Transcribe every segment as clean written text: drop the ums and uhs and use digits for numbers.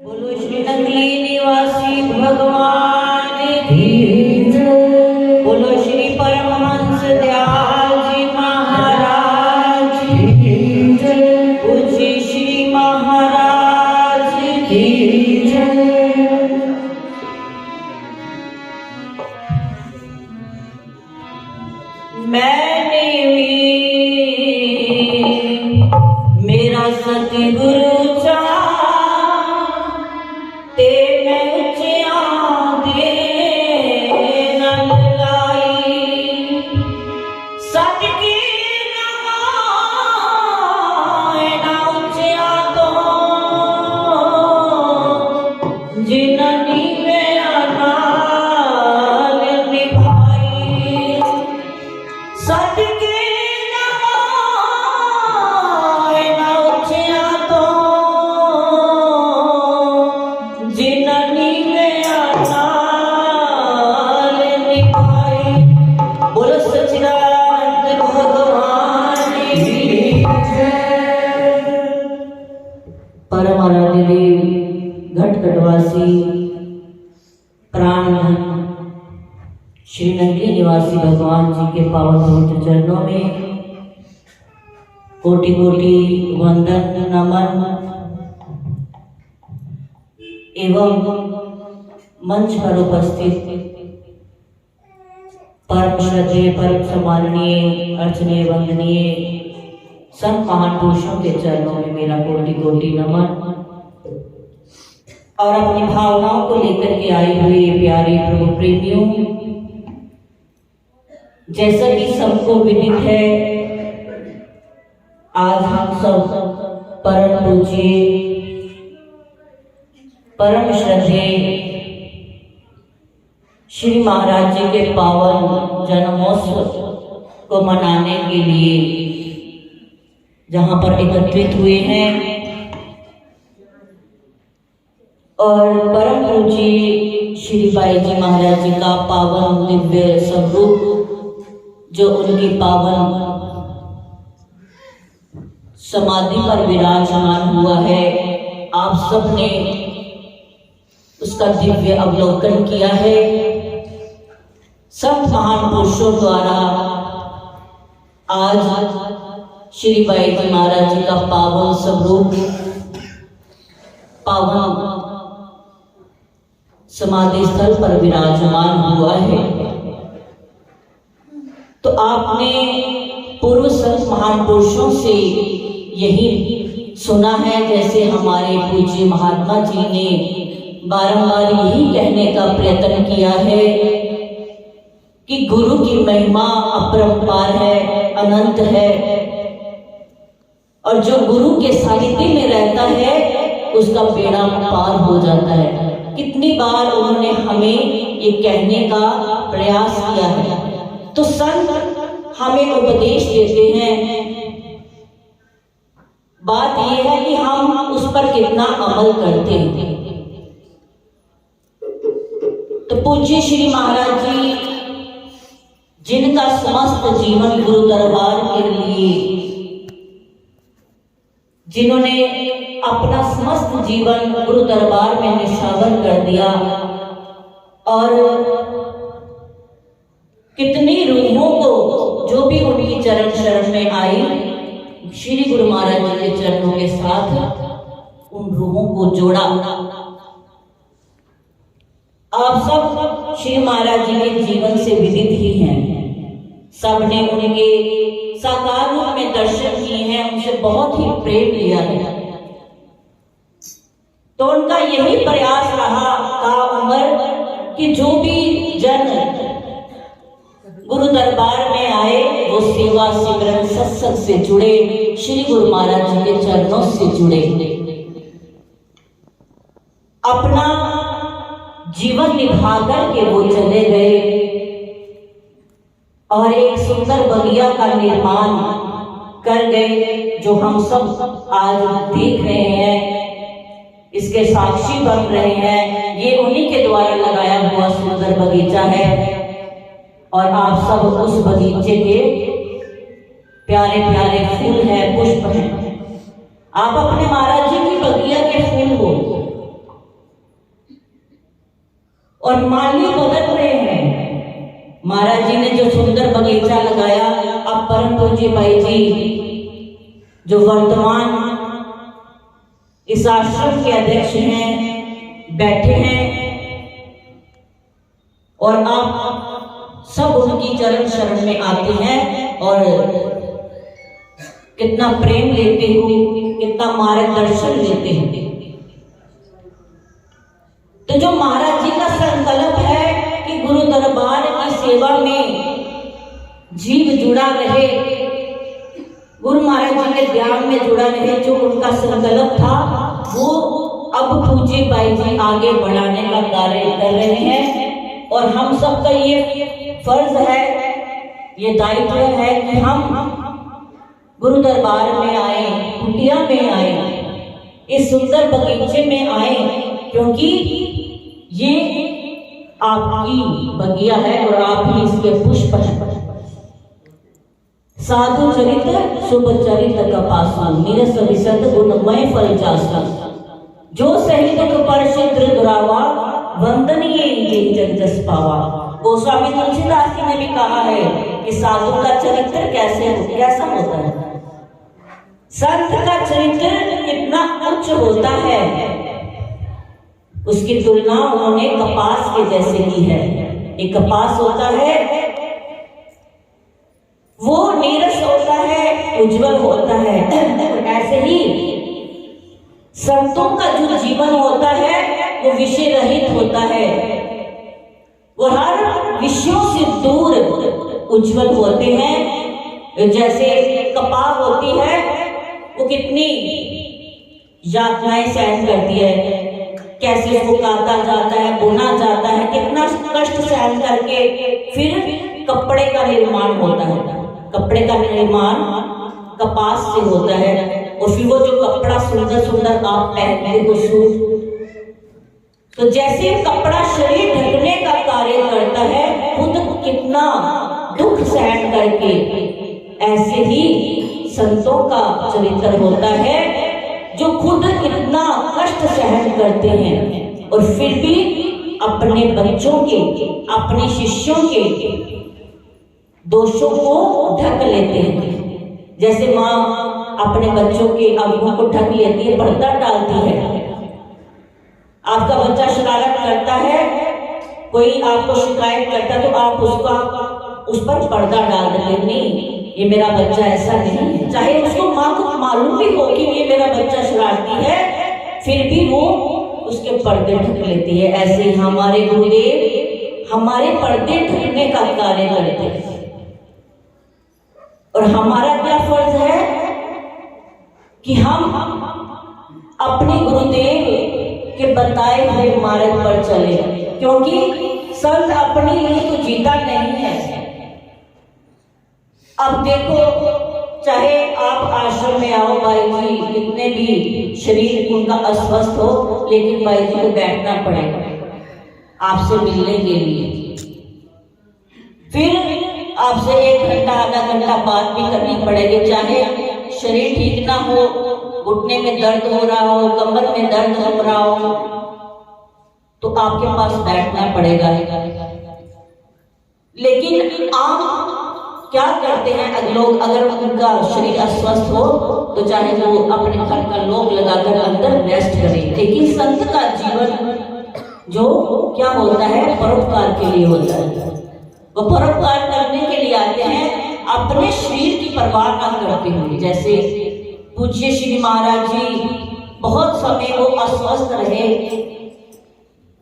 बोलो श्री नगली निवासी भगवान की जय। बोलो श्री परमहंस दयाल जी महाराज की जय। पूज्य श्री महाराज की जय। मैंने भी मेरा सतगुरु ते मैं उच्चिया दे नल लाई सदकी ना उच्चिया तो जिननी मेरा नाल निभाई सदकी परम आराध्य देव घटघटवासी प्राणधन श्री नगली निवासी भगवान जी के पावन पवित्र चरणों में कोटि कोटि वंदन नमन एवं मंच पर उपस्थित परम श्रद्धेय परम सम्माननीय अर्चनीय वंदनीय संत महापुरुषों के चरणों में मेरा कोटि कोटि नमन और अपनी भावनाओं को लेकर के आए हुए प्यारे प्रभु प्रेमियों, जैसा कि सबको विदित है, आज हम सब परम पूज्य परम श्रद्धेय श्री महाराज जी के पावन जन्मोत्सव को मनाने के लिए जहां पर एकत्रित हुए हैं और परम पूज्य श्री बाई जी महाराज जी का पावन दिव्य स्वरूप जो उनकी पावन समाधि पर विराजमान हुआ है, आप सब ने उसका दिव्य अवलोकन किया है। संत महान पुरुषों द्वारा आज श्री बाई जी महाराज जी का पावन स्वरूप पावन समाधि स्थल पर विराजमान हुआ है। तो आपने पूर्व संत महान पुरुषों से यही सुना है, जैसे हमारे पूज्य महात्मा जी ने बारंबार यही कहने का प्रयत्न किया है कि गुरु की महिमा अपरंपार है, अनंत है, और जो गुरु के सानिध्य में रहता है उसका बेड़ा पार हो जाता है। कितनी बार उन्होंने हमें ये कहने का प्रयास किया है। तो संत हमें उपदेश देते हैं, बात यह है कि हम उस पर कितना अमल करते हैं। तो पूज्य श्री महाराज जी जिनका समस्त जीवन गुरु दरबार के लिए, जिन्होंने अपना समस्त जीवन गुरु दरबार में निशावर कर दिया और कितनी रूहों को जो भी उनकी चरण शरण में आई, श्री गुरु महाराज जी के चरणों के साथ उन रूहों को जोड़ा। आप सब श्री महाराज जी के जीवन से विदित ही हैं, सबने उनके साकार रूप में दर्शन किए हैं, उनसे बहुत ही प्रेम लिया है। तो उनका यही प्रयास रहा का उम्र कि जो भी जन गुरु दरबार में आए वो सेवा सिमरन सत्संग से जुड़े, श्री गुरु महाराज जी के चरणों से जुड़े, अपना जीवन निभा करके वो चले गए और एक सुंदर बगिया का निर्माण कर गए, जो हम सब आज देख रहे हैं, इसके साक्षी बन रहे हैं। ये उन्हीं के द्वारा लगाया हुआ सुंदर बगीचा है और आप सब उस बगीचे के प्यारे प्यारे फूल हैं, पुष्प हैं। आप अपने महाराज जी की बगिया के फूल हो, और माली बदल रहे हैं। महाराज जी ने जो सुंदर बगीचा लगाया, अब परम पूज्य भाई जी जो वर्तमान इस आश्रम के अध्यक्ष हैं, बैठे हैं और आप सब उनकी चरण शरण में आते हैं और कितना प्रेम लेते हो, कितना मार्गदर्शन लेते हैं। तो जो महाराज जी का संकल्प है कि गुरु दरबार की सेवा में जीव जुड़ा रहे, गुरु महाराज जी के ध्यान में जुड़ा रहे, जो उनका संकल्प था वो अब पूज्य भाई जी आगे बढ़ाने का कार्य कर रहे हैं। और हम सबका ये फर्ज है, ये दायित्व है कि हम गुरु दरबार में आए, कुटिया में आए, इस सुंदर बगीचे में आए, क्योंकि ये आपकी बगिया है और आप ही इसके पुष्प हैं। साधु चरित शुभ चरित कपासा, नीरस विशद गुणमय फल जासा, जो सहित पर शीघ्र दुरावा, वंदनीय ये जस पावा। गोस्वामी तुलसीदास जी ने भी कहा है कि साधु का चरित्र कैसा होता है, संत का चरित्र कितना उच्च होता है, उसकी तुलना उन्होंने कपास के जैसे की है। एक कपास होता है वो नीरस होता है, उज्जवल होता है, ऐसे ही संतों का जो जीवन होता है वो विषय रहित होता है, वो हर विषयों से दूर उज्जवल होते हैं। जैसे कपास होती है वो कितनी यातनाएं सहन करती है, कैसे उसको काटा जाता है, बुना जाता है, कितना कष्ट सहन करके फिर कपड़े का निर्माण होता है। कपड़े का निर्माण कपास से होता है और फिर वो जो कपड़ा सुंदर सुंदर आप पहनते हो सूट, तो जैसे कपड़ा शरीर ढकने का कार्य करता है, खुद कितना दुख सहन करके, ऐसे ही संतों का चरित्र होता है जो खुद कितना कष्ट सहन करते हैं और फिर भी अपने बच्चों के, अपने शिष्यों के दोषों को ढक लेते हैं। जैसे माँ अपने बच्चों के अवगुणों को ढक लेती है, पर्दा डालती है। आपका बच्चा शरारत करता है, कोई आपको शिकायत करता है तो आप उस पर पर्दा डाल देते, नहीं ये मेरा बच्चा ऐसा नहीं है। चाहे उसको माँ को मालूम भी हो कि ये मेरा बच्चा शरारती है, फिर भी वो उसके पर्दे ढक लेती है। ऐसे ही हमारे गुरुदेव हमारे पर्दे ढकने का कार्य करते हैं। और हमारा क्या फर्ज है कि हम अपने गुरुदेव के बताए हुए मार्ग पर चले, क्योंकि संत अपने लिए तो जीता नहीं है। अब देखो, चाहे आप आश्रम में आओ भाई जी, कितने भी शरीर उनका अस्वस्थ हो, लेकिन भाई जी को बैठना पड़ेगा आपसे मिलने के लिए। फिर आपसे 1 घंटा आधा घंटा बात भी करनी पड़ेगी, चाहे शरीर ठीक ना हो, घुटने में दर्द हो रहा हो, कमर में दर्द हो रहा हो, तो आपके पास बैठना पड़ेगा। लेकिन आप क्या करते हैं लोग, अगर उनका शरीर अस्वस्थ हो तो चाहे वो अपने घर का लोग लगाकर अंदर रेस्ट करें। लेकिन संत का जीवन जो क्या होता है, परोपकार के लिए होता है। वो परोपकार करने के लिए आते हैं, अपने शरीर की परवाह न करते हुए। जैसे पूज्य श्री महाराज जी बहुत समय वो अस्वस्थ रहे,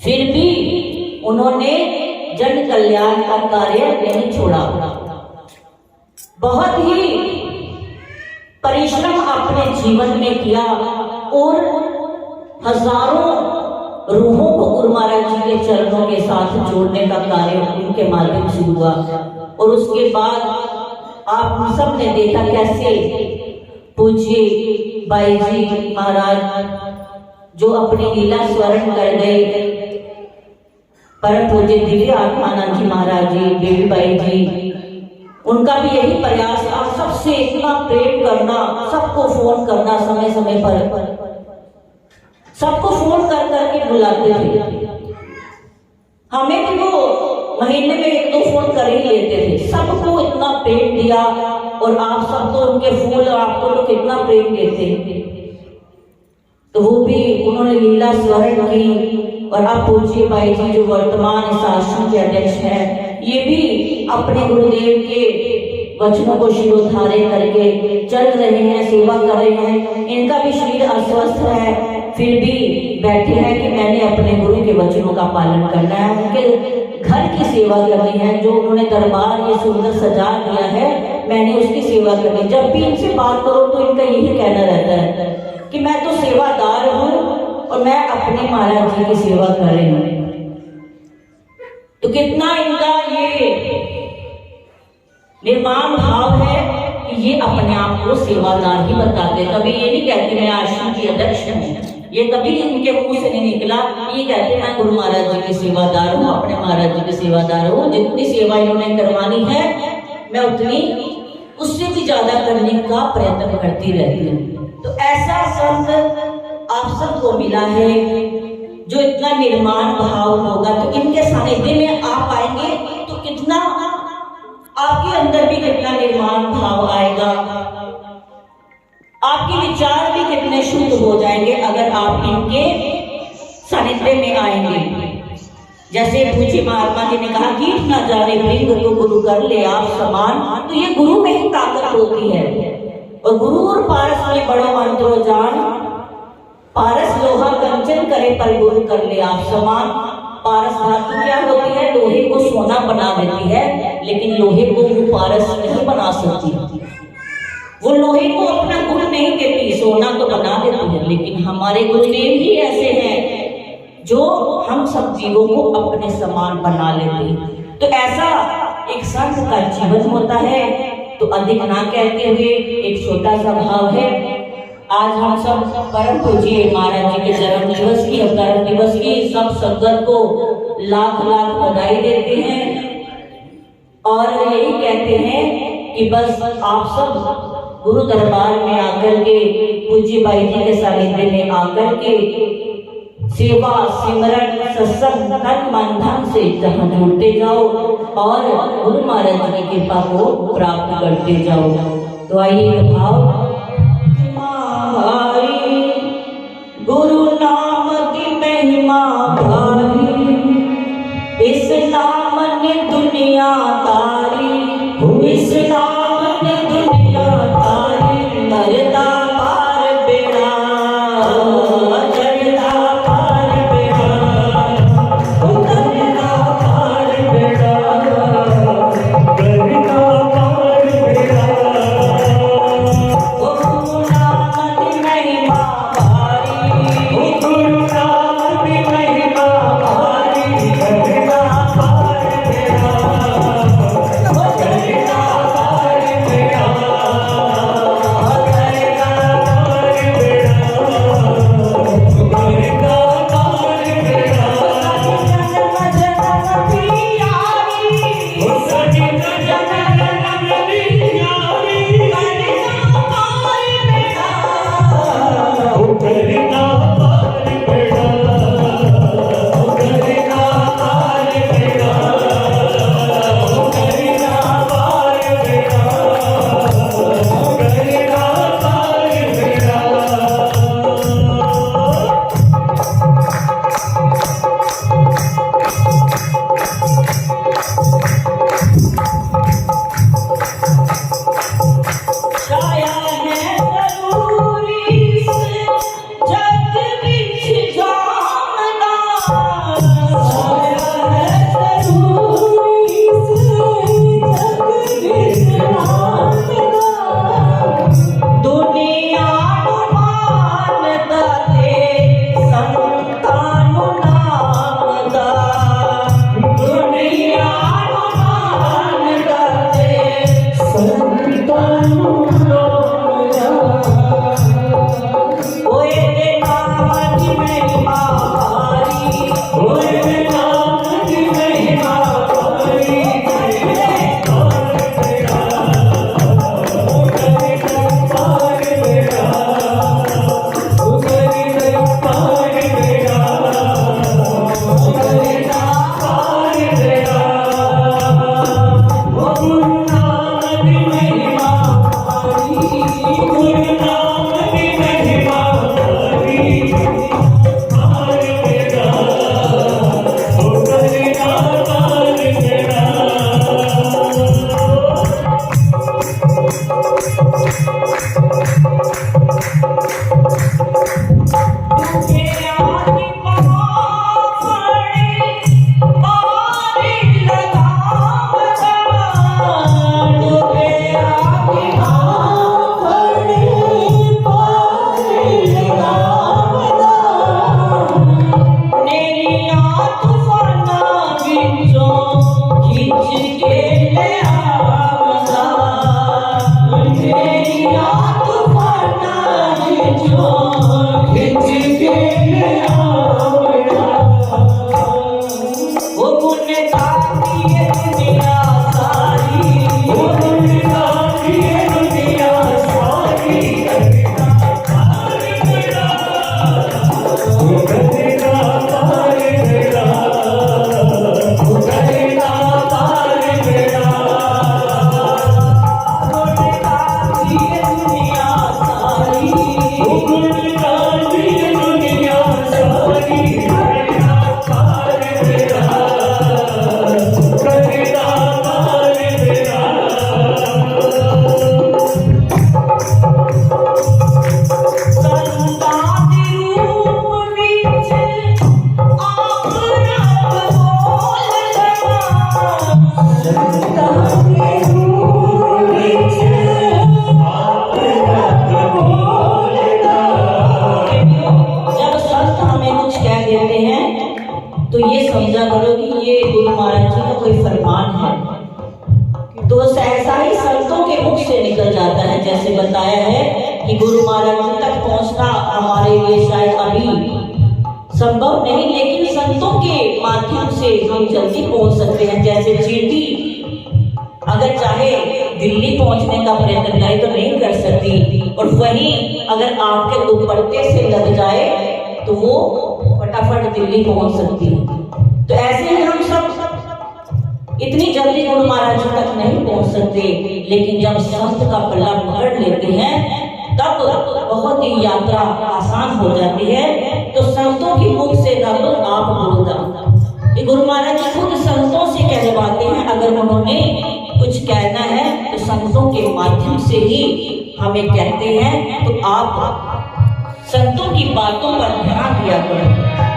फिर भी उन्होंने जन कल्याण का कार्य नहीं छोड़ा। बहुत ही परिश्रम अपने जीवन में किया और हजारों रूहों को गुरु महाराज जी के चरणों के साथ जोड़ने का कार्य उनके माध्यम से हुआ। और उसके बाद आप सब ने देखा कैसे पूज्य भाई जी महाराज जो अपनी लीला स्वर्ण कर गए, परम पूज्य दिव्य आत्मानंद जी महाराज जी, बेबी भाई जी, उनका भी यही प्रयास था, सबसे इतना प्रेम करना, सबको फोन करना, समय समय पर सबको फोन कर करके बुलाते थे। हमें भी वो महीने में 1-2 फोन कर ही लेते थे, सबको इतना प्रेम दिया और आप सब तो उनके फूल और आपको तो कितना प्रेम देते। तो वो भी उन्होंने लीला स्वर्ण की। और अब पूज्य भाई जी जो वर्तमान इस आश्रम के अध्यक्ष हैं, ये भी अपने गुरुदेव के वचनों को शिरोधार्य करके चल रहे हैं, सेवा कर रहे हैं। इनका भी शरीर अस्वस्थ है, फिर भी बैठे हैं कि मैंने अपने गुरु के वचनों का पालन करना है, उनके घर की सेवा करनी है। जो उन्होंने दरबार ये सुंदर सजा दिया है, मैंने उसकी सेवा करनी। जब भी इनसे बात करो तो इनका यही कहना रहता है कि मैं तो सेवादार हूँ और मैं अपने महाराज जी की सेवा कर रही हूँ। तो कितना इनका ये निर्माण भाव है कि ये अपने आप को सेवादार ही बताते। कभी ये नहीं कहते मैं आश्रम की अध्यक्ष हूँ, ये कभी इनके मुंह से नहीं निकला। ये कहते मैं गुरु महाराज जी की सेवादार हूँ, अपने महाराज जी की सेवादार हूँ। जितनी सेवा इन्होंने करवानी है मैं उतनी उससे भी ज्यादा करने का प्रयत्न करती रहती हूँ। तो ऐसा संत आप सबको मिला है जो इतना निर्माण भाव होगा। तो इनके सानिध्य में आप आएंगे तो कितना आपके अंदर भी कितना निर्माण भाव आएगा, आपके विचार भी कितने शुद्ध हो जाएंगे अगर आप इनके सानिध्य में आएंगे। जैसे पूज्य महात्मा जी ने कहा कीट ना जाने भृंग तो गुरु कर ले आप समान। तो ये गुरु में ही ताकत होती है। और गुरु और पारस में बड़ो अंतरो जान, पारस लोहा कंचन करे पर गुरु कर ले आप समान। पारस धातु क्या होती है? लोहे को सोना बना देती है, लेकिन लोहे को वो पारस नहीं बना सकती। वो लोहे को अपना गुण नहीं देती, सोना तो बना देती है। लेकिन हमारे गुरुदेव ही ऐसे हैं जो हम सब जीवों को अपने समान बना लेते हैं। तो ऐसा एक संत का जीवन होता है। तो अधिक ना कहते हुए एक छोटा सा भाव है। आज हम सब परम पूज्य महाराज जी के जन्म दिवस की, अवतरण दिवस की सब संगत को लाख लाख बधाई देते हैं और यही कहते हैं कि बस आप सब गुरु दरबार में आकर के, पूज्य भाई जी के सानिध्य में आकर के सेवा सिमरन सत्संग तन मन धन से जहाँ जुड़ते जाओ और गुरु महाराज की कृपा को प्राप्त करते जाओ। तो आइए भाव गुरु नाम की महिमा भारी, इस नाम ने दुनिया तारी, इस नाम ने दुनिया तारी। मरदा पार बेड़ा, महिमा तो ये समझा करो कि ये गुरु महाराज जी का कोई फरमान है। तो ऐसा ही संतों के मुख से निकल जाता है। जैसे बताया है कि गुरु महाराज जी तक पहुंचना हमारे लिए शायद अभी संभव नहीं, लेकिन संतों के माध्यम से हम जल्दी पहुंच सकते हैं। जैसे चींटी अगर चाहे दिल्ली पहुंचने का प्रयत्न करे तो नहीं कर सकती, और वहीं अगर आपके दुपट्टे से लग जाए तो वो फटाफट दिल्ली पहुंच सकती है। तो ऐसे ही हम सब इतनी जल्दी गुरु महाराज जी तक नहीं पहुंच सकते, लेकिन जब संत का पल्ला पकड़ लेते हैं तब बहुत ही यात्रा आसान हो जाती है। तो संतों की मुख से न तो आप बोलता, ये गुरु महाराज जी खुद संतों से कहलवाते हैं। अगर उन्होंने कुछ कहना है तो संतों के माध्यम से ही हमें कहते हैं। तो आप संतों की बातों पर ध्यान दिया करें।